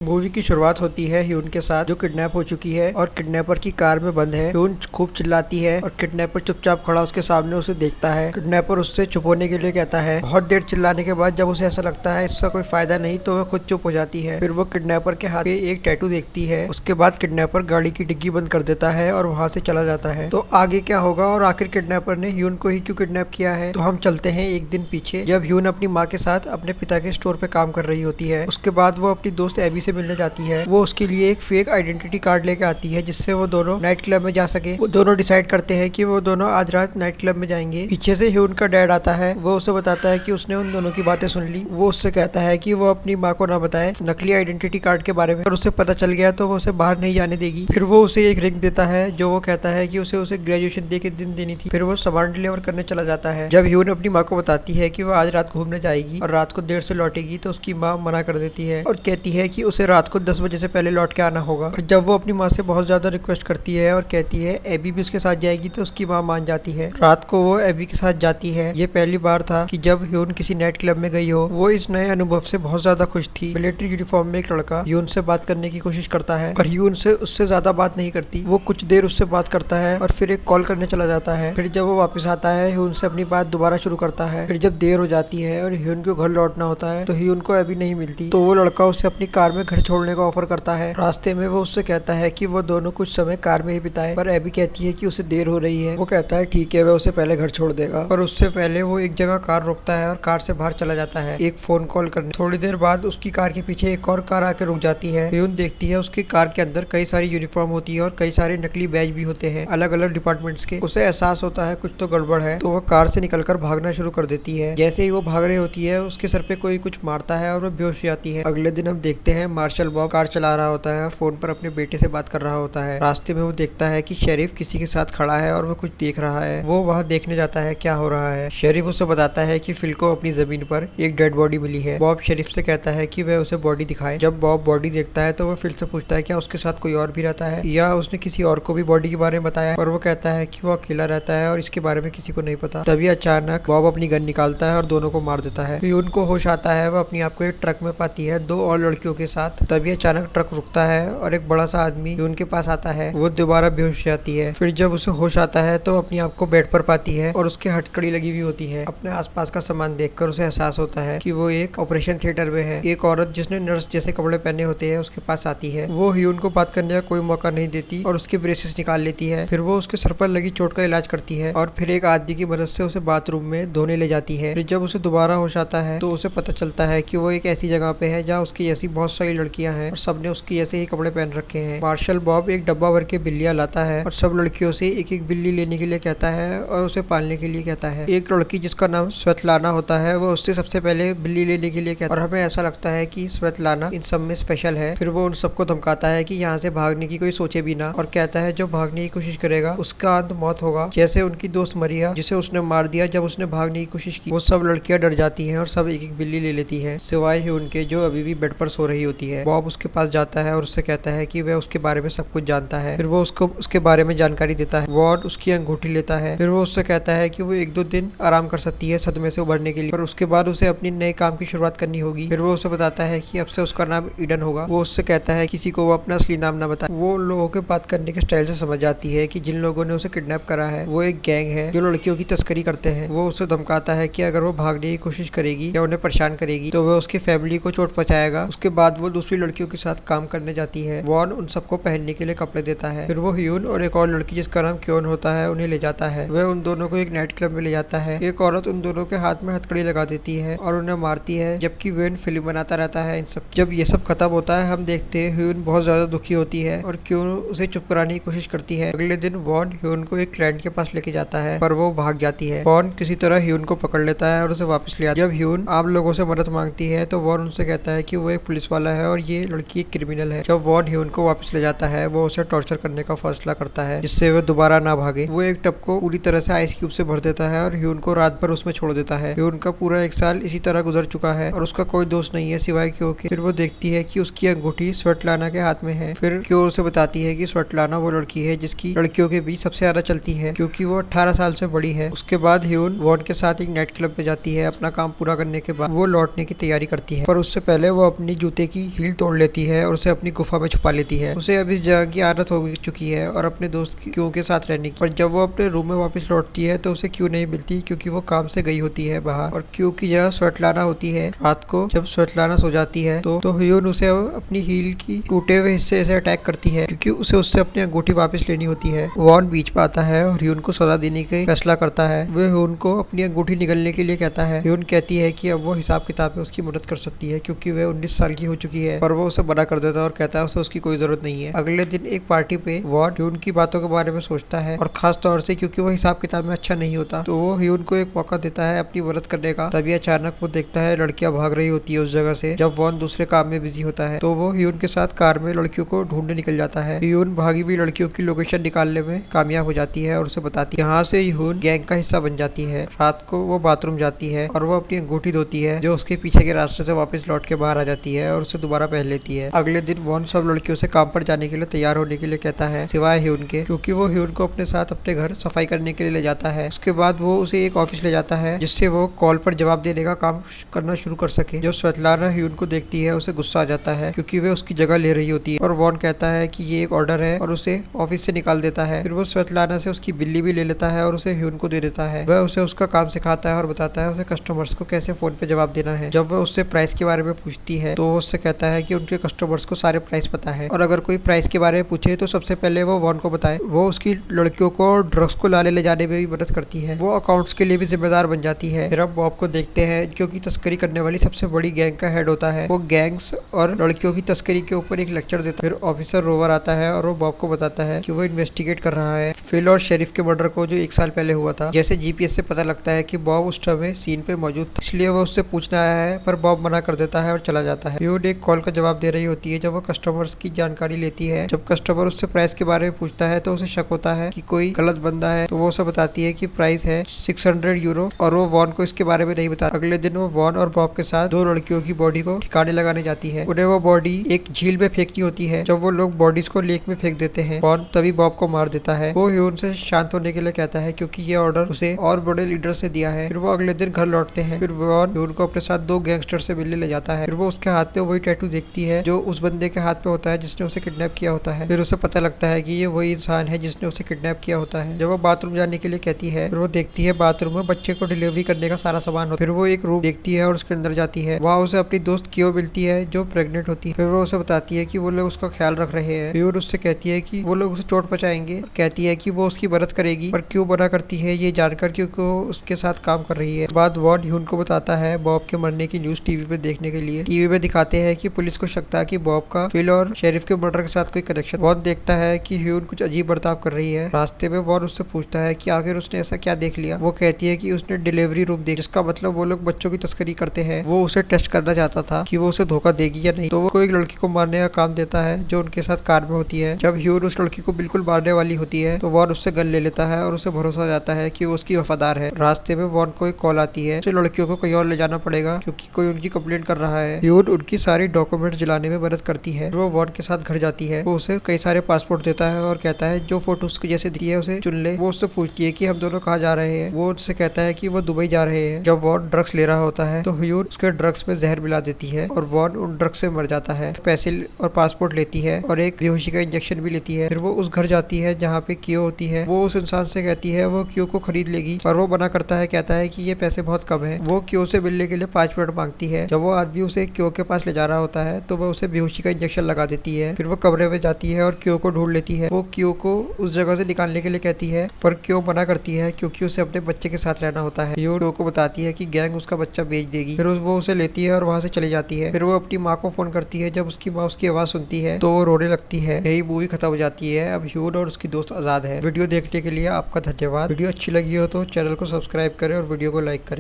Movie की शुरुआत होती है ह्यून के साथ, जो किडनैप हो चुकी है और किडनैपर की कार में बंद है। ह्यून खूब चिल्लाती है और किडनैपर चुपचाप खड़ा उसके सामने उसे देखता है। किडनैपर उससे चुप होने के लिए कहता है। बहुत देर चिल्लाने के बाद जब उसे ऐसा लगता है इसका कोई फायदा नहीं, तो वह खुद चुप हो जाती है। फिर वो किडनैपर के हाथ पे एक टैटू देखती है। उसके बाद किडनैपर गाड़ी की डिग्गी बंद कर देता है और वहाँ से चला जाता है। तो आगे क्या होगा और आखिर किडनैपर ने ह्यून को ही क्यों किडनैप किया है, तो हम चलते हैं एक दिन पीछे, जब ह्यून अपनी माँ के साथ अपने पिता के स्टोर पे काम कर रही होती है। उसके बाद वो अपनी दोस्त एबी से मिलने जाती है। वो उसके लिए एक फेक आइडेंटिटी कार्ड लेके आती है, जिससे वो दोनों नाइट क्लब में जा सके। वो दोनों डिसाइड करते हैं कि वो दोनों आज रात नाइट क्लब में जाएंगे। पीछे से ह्यून का डैड आता है। वो उसे बताता है कि उसने उन दोनों की बातें सुन ली। वो उससे कहता है कि वो अपनी माँ को ना बताए नकली आइडेंटिटी कार्ड के बारे में, और उसे पता चल गया तो वो उसे बाहर नहीं जाने देगी। फिर वो उसे एक रिंग देता है, जो वो कहता है कि उसे ग्रेजुएशन डे के दिन देनी थी। फिर वो सामान डिलीवर करने चला जाता है। जब ह्यून अपनी माँ को बताती है कि वो आज रात घूमने जाएगी और रात को देर से लौटेगी, तो उसकी माँ मना कर देती है और कहती है कि उसे रात को 10 बजे से पहले लौट के आना होगा। और जब वो अपनी माँ से बहुत ज्यादा रिक्वेस्ट करती है और कहती है एबी भी उसके साथ जाएगी, तो उसकी माँ मान जाती है। रात को वो एबी के साथ जाती है। ये पहली बार था कि जब ह्यून किसी नाइट क्लब में गई हो। वो इस नए अनुभव से बहुत ज्यादा खुश थी। मिलिट्री यूनिफॉर्म में एक लड़का ह्यून से बात करने की कोशिश करता है, पर ह्यून से उससे ज्यादा बात नहीं करती। वो कुछ देर उससे बात करता है और फिर एक कॉल करने चला जाता है। फिर जब वो वापस आता है, ह्यून से अपनी बात दोबारा शुरू करता है। फिर जब देर हो जाती है और ह्यून को घर लौटना होता है, तो ह्यून को एबी नहीं मिलती। तो वो लड़का उसे अपनी कार में घर छोड़ने का ऑफर करता है। रास्ते में वो उससे कहता है कि वो दोनों कुछ समय कार में ही बिताए, पर एबी कहती है कि उसे देर हो रही है। वो कहता है ठीक है, वह उसे पहले घर छोड़ देगा, पर उससे पहले वो एक जगह कार रोकता है और कार से बाहर चला जाता है एक फोन कॉल करने। थोड़ी देर बाद उसकी कार के पीछे एक और कार आकर रुक जाती है। ह्यून देखती है उसकी कार के अंदर कई सारी यूनिफॉर्म होती है और कई सारे नकली बैज भी होते हैं अलग अलग डिपार्टमेंट्स के। उसे एहसास होता है कुछ तो गड़बड़ है, तो वह कार से निकलकर भागना शुरू कर देती है। जैसे ही वो भाग रही होती है, उसके सर पे कोई कुछ मारता है और वह बेहोश हो जाती है। अगले दिन हम देखते हैं मार्शल बॉब कार चला रहा होता है और फोन पर अपने बेटे से बात कर रहा होता है। रास्ते में वो देखता है कि शेरिफ किसी के साथ खड़ा है और वो कुछ देख रहा है। वो वहाँ देखने जाता है क्या हो रहा है। शेरिफ उसे बताता है कि फिल को अपनी जमीन पर एक डेड बॉडी मिली है। बॉब शेरिफ से कहता है कि वह उसे बॉडी दिखाए। जब बॉब बॉडी देखता है, तो वो फिल से पूछता है क्या उसके साथ कोई और भी रहता है या उसने किसी और को भी बॉडी के बारे में बताया, पर वो कहता है कि वो अकेला रहता है और इसके बारे में किसी को नहीं पता। तभी अचानक बॉब अपनी गन निकालता है और दोनों को मार देता है। फिर उनको होश आता है, वो अपने आप को एक ट्रक में पाती है 2 और लड़कियों के साथ। तभी अचानक ट्रक रुकता है और एक बड़ा सा आदमी उनके पास आता है। वो दोबारा बेहोश हो जाती है। फिर जब उसे होश आता है, तो अपने आप को बेड पर पाती है और उसके हथकड़ी लगी हुई होती है। अपने आसपास का सामान देखकर उसे एहसास होता है कि वो एक ऑपरेशन थिएटर में है। एक औरत जिसने नर्स जैसे कपड़े पहने होते हैं उसके पास आती है। वो ह्यून को बात करने का कोई मौका नहीं देती और उसके ब्रेसेस निकाल लेती है। फिर वो उसके सर पर लगी चोट का इलाज करती है और फिर एक आदमी की मदद से उसे बाथरूम में धोने ले जाती है। फिर जब उसे दोबारा होश आता है, तो उसे पता चलता है कि वो एक ऐसी जगह पे है जहाँ उसकी जैसी बहुत सारी लड़कियां हैं और सबने उसकी जैसे ही कपड़े पहन रखे हैं। मार्शल बॉब एक डब्बा भर के बिल्लियां लाता है और सब लड़कियों से एक एक बिल्ली लेने के लिए कहता है और उसे पालने के लिए कहता है। एक लड़की जिसका नाम स्वेतलाना होता है, वो उससे सबसे पहले बिल्ली लेने के लिए कहता है और हमें ऐसा लगता है कि स्वेतलाना इन सब में स्पेशल है। फिर वो उन सबको धमकाता है कि यहाँ से भागने की कोई सोचे भी ना, और कहता है जो भागने की कोशिश करेगा उसका अंत मौत होगा, जैसे उनकी दोस्त मरिया जिसे उसने मार दिया जब उसने भागने की कोशिश की। वो सब लड़कियां डर जाती हैं और सब एक एक बिल्ली ले लेती हैं, सिवाय ही उनके जो अभी भी बेड पर सो रही होती है। बॉब उसके पास जाता है और उससे कहता है कि वह उसके बारे में सब कुछ जानता है। फिर वो उसको उसके बारे में जानकारी देता है। वॉर्ड उसकी अंगूठी लेता है। फिर वो उससे कहता है कि वो 1-2 दिन आराम कर सकती है सदमे से उभरने के लिए, पर उसके बाद उसे अपनी नए काम की शुरुआत करनी होगी। फिर वो उसे बताता है कि अब से उसका नाम ईडन होगा। वो उससे कहता है किसी को वो अपना असली नाम ना बताए। वो उन लोगों के बात करने के स्टाइल से समझ जाती है कि जिन लोगों ने उसे किडनैप करा है वो एक गैंग है जो लड़कियों की तस्करी करते हैं। वो उसे धमकाता है कि अगर वो भागने की कोशिश करेगी या उन्हें परेशान करेगी, तो वो उसकी फैमिली को चोट पहुंचाएगा। उसके बाद वो दूसरी लड़कियों के साथ काम करने जाती है। वॉन उन सबको पहनने के लिए कपड़े देता है। फिर वो ह्यून और एक और लड़की जिसका नाम क्योन होता है उन्हें ले जाता है। वह उन दोनों को एक नाइट क्लब में ले जाता है। एक औरत उन दोनों के हाथ में हथकड़ी लगा देती है और उन्हें मारती है, जबकि ह्यून फिल्म बनाता रहता है इन सब। जब ये सब खत्म होता है, हम देखते हैं ह्यून बहुत ज्यादा दुखी होती है और क्योन उसे चुप कराने की कोशिश करती है। अगले दिन वॉन ह्यून को एक क्लाइंट के पास लेके जाता है, पर वो भाग जाती है। वॉन किसी तरह ह्यून को पकड़ लेता है और उसे वापस ले आता है। जब ह्यून आम लोगों से मदद मांगती है, तो वॉन उनसे कहता है कि वो एक पुलिस वाला है और ये लड़की एक क्रिमिनल है। जब वॉन ह्यून को वापस ले जाता है, वो उसे टॉर्चर करने का फैसला करता है जिससे वह दोबारा ना भागे। वो एक टब को पूरी तरह से आइस क्यूब से भर देता है और ह्यून को रात भर उसमें छोड़ देता है। ह्यून का पूरा 1 साल इसी तरह गुजर चुका है और उसका कोई दोस्त नहीं है सिवाय क्यो के। फिर वो देखती है कि उसकी अंगूठी स्वेतलाना के हाथ में है। फिर क्यो उसे बताती है कि स्वेतलाना वो लड़की है जिसकी लड़कियों के बीच सबसे ज्यादा चलती है, क्योंकि वो 18 साल से बड़ी है। उसके बाद ह्यून वॉन के साथ एक नाइट क्लब पे जाती है। अपना काम पूरा करने के बाद वो लौटने की तैयारी करती है, पर उससे पहले वो अपनी जूते की हील तोड़ लेती है और उसे अपनी गुफा में छुपा लेती है। उसे अब इस जगह की आदत हो चुकी है और अपने दोस्त क्यू के साथ रहने की। पर जब वो अपने रूम में वापस लौटती है तो उसे क्यू नहीं मिलती, क्योंकि वो काम से गई होती है बाहर और क्यू की जगह स्वेटलाना होती है। रात को जब स्वेटलाना सो जाती है तो ह्यून उसे अपनी हील की टूटे हुए हिस्से से अटैक करती है, क्योंकि उसे उससे अपनी अंगूठी वापस लेनी होती है। वॉन बीच में आता है और ह्यून को सजा देने का फैसला करता है। वह ह्यून को अपनी अंगूठी निगलने के लिए कहता है। ह्यून कहती है कि अब वो हिसाब किताब में उसकी मदद कर सकती है, क्योंकि वह 19 साल की हो चुकी है, पर वो उसे मना कर देता है और कहता है उसे उसकी कोई जरूरत नहीं है। अगले दिन एक पार्टी पे वॉन ह्यून की बातों के बारे में सोचता है और खास तौर से क्योंकि वो हिसाब किताब में अच्छा नहीं होता, तो वो ह्यून को एक मौका देता है अपनी मदद करने का। तभी अचानक वो देखता है लड़कियां भाग रही होती है उस जगह से, जब वॉन दूसरे काम में बिजी होता है। तो वो ह्यून के साथ कार में लड़कियों को ढूंढने निकल जाता है। ह्यून भागी हुई लड़कियों की लोकेशन निकालने में कामयाब हो जाती है और उसे बताती है। यहाँ से ह्यून गैंग का हिस्सा बन जाती है। रात को वो बाथरूम जाती है और वो अपनी अंगूठी धोती है, जो उसके पीछे के रास्ते से वापस लौट के बाहर आ जाती है और उसे दोबारा पहन लेती है। अगले दिन वॉन सब लड़कियों से काम पर जाने के लिए तैयार होने के लिए कहता है, सिवाय ह्यून के, क्योंकि वो ह्यून को अपने साथ अपने घर सफाई करने के लिए ले जाता है। उसके बाद वो उसे एक ऑफिस ले जाता है, जिससे वो कॉल पर जवाब देने का काम करना शुरू कर सके। जो स्वेटलाना ह्यून को देखती है उसे गुस्सा आ जाता है, क्योंकि वे उसकी जगह ले रही होती है और वॉन कहता है कि ये एक ऑर्डर है और उसे ऑफिस से निकाल देता है। फिर वो स्वेटलाना से उसकी बिल्ली भी ले लेता है और उसे ह्यून को दे देता है। वह उसे उसका काम सिखाता है और बताता है उसे कस्टमर्स को कैसे फोन पे जवाब देना है। जब वह उससे प्राइस के बारे में पूछती है तो वो उससे कहता है कि उनके कस्टमर्स को सारे प्राइस पता है और अगर कोई प्राइस के बारे में पूछे तो सबसे पहले वो वॉन को बताए। वो उसकी लड़कियों को ड्रग्स को लाने ले जाने में भी मदद करती है। वो अकाउंट्स के लिए भी जिम्मेदार बन जाती है। फिर हम बॉब को देखते हैं, क्योंकि तस्करी करने वाली सबसे बड़ी गैंग का हेड होता है। वो गैंग्स और लड़कियों की तस्करी के ऊपर एक लेक्चर देता है। फिर ऑफिसर रोवर आता है और वो बॉब को बताता है कि वो इन्वेस्टिगेट कर रहा है फिल और शेरिफ के मर्डर को, जो 1 साल पहले हुआ था। जैसे जीपीएस से पता लगता है कि बॉब उस समय सीन पे मौजूद था, इसलिए वो उससे पूछना आया है, पर बॉब मना कर देता है और चला जाता है। ह्यून एक कॉल का जवाब दे रही होती है जब वो कस्टमर्स की जानकारी लेती है। जब कस्टमर उससे प्राइस के बारे में पूछता है तो उसे शक होता है कि कोई गलत बंदा है, तो वो उसे बताती है कि प्राइस है 600 यूरो और वो वॉन को इसके बारे में नहीं बता। अगले दिन वो वॉन और बॉब के साथ 2 लड़कियों की बॉडी को ठिकाने लगाने जाती है। उन्हें वो बॉडी एक झील में फेंकनी होती है। जब वो लोग बॉडीज को लेक में फेंक देते हैं, वॉन तभी बॉब को मार देता है। वो ह्यून से शांत होने के लिए कहता है, क्योंकि ये ऑर्डर उसे और बड़े लीडर से दिया है। फिर वो अगले दिन घर लौटते हैं। फिर वॉन ह्यून को अपने साथ 2 गैंगस्टर से मिलने ले जाता है। फिर वो उसके हाथ में वही टैटू देखती है जो उस बंदे के हाथ में होता है जिसने उसे किडनैप किया होता है। फिर उसे पता लगता है कि ये वही इंसान है जिसने उसे किडनैप किया होता है। जब वो बाथरूम जाने के लिए कहती है, फिर वो देखती है बाथरूम में बच्चे को डिलीवरी करने का सारा सामान होता है। फिर वो एक रूम देखती है और उसके अंदर जाती है। वहाँ उसे अपनी दोस्त क्यो मिलती है जो प्रेग्नेंट होती है। फिर वो उसे बताती है कि वो लोग उसका ख्याल रख रहे हैं। फिर उससे कहती है कि वो लोग उसे चोट पहुंचाएंगे। कहती है कि वो उसकी मदद करेगी, पर क्यों मना करती है ये जानकर, क्योंकि वो उसके साथ काम कर रही है। बाद वॉन ह्यून को बताता है बॉब के मरने की न्यूज टीवी पे देखने के लिए। टीवी में दिखाते हैं कि पुलिस को शक था कि बॉब का फिल और शेरिफ के मर्डर के साथ कोई कनेक्शन। वॉन देखता है कि ह्यून कुछ अजीब बर्ताव कर रही है। रास्ते में वॉन उससे पूछता है कि आखिर उसने ऐसा क्या देख लिया। वो कहती है कि उसने डिलीवरी रूम देख, जिसका मतलब वो लोग बच्चों की तस्करी करते हैं। वो उसे टेस्ट करना चाहता था कि वो उसे धोखा देगी या नहीं। तो वो एक लड़की को मारने का काम देता है जो उनके साथ कार में होती है। जब ह्यून उस लड़की को बिल्कुल मारने वाली होती है तो वॉन उससे गन ले लेता है और उसे भरोसा हो जाता है कि वो उसकी वफादार है। रास्ते में वॉन को एक कॉल आती है, उसे लड़कियों को कहीं और ले जाना पड़ेगा क्योंकि कोई उनकी कंप्लेंट कर रहा है। ह्यून उनकी सारी डॉक्यूमेंट जलाने में मदद करती है। वो वॉन के साथ घर जाती है। वो उसे कई सारे पासपोर्ट देता है और कहता है जो फोटो उसकी जैसे दिखती है उसे चुन ले। वो उससे पूछती है कि हम दोनों कहाँ जा रहे हैं। वो उससे कहता है कि वो दुबई जा रहे हैं। जब वॉन ड्रग्स ले रहा होता है तो ह्यून उसके ड्रग्स में जहर मिला देती है और वॉन उन ड्रग्स से मर जाता है। पैसे और पासपोर्ट लेती है और एक बेहोशी का इंजेक्शन भी लेती है। फिर वो उस घर जाती है जहाँ पे क्यो होती है। वो उस इंसान से कहती है वो क्यो को खरीद लेगी, पर वो मना करता है, कहता है कि ये पैसे बहुत कम है। वो क्यो से मिलने के लिए 5 मिनट मांगती है। जब वो आदमी उसे क्यो के पास ले जा रहा होता है तो वो उसे बेहोशी का इंजेक्शन लगा देती है। फिर वो कमरे में जाती है और क्यो को ढूंढ लेती है। वो क्यो को उस जगह से निकालने के लिए कहती है, पर क्यो मना करती है क्योंकि उसे अपने बच्चे के साथ रहना होता है। क्यो को बताती है कि गैंग उसका बच्चा बेच देगी। फिर वो उसे लेती है और वहाँ से चली जाती है। फिर वो अपनी माँ को फोन करती है। जब उसकी माँ उसकी आवाज सुनती है तो वो रोने लगती है। यही मूवी खत्म हो जाती है। अब ह्यून और उसकी दोस्त आजाद है। वीडियो देखने के लिए आपका धन्यवाद। वीडियो अच्छी लगी हो तो चैनल को सब्सक्राइब करें और वीडियो को लाइक करें।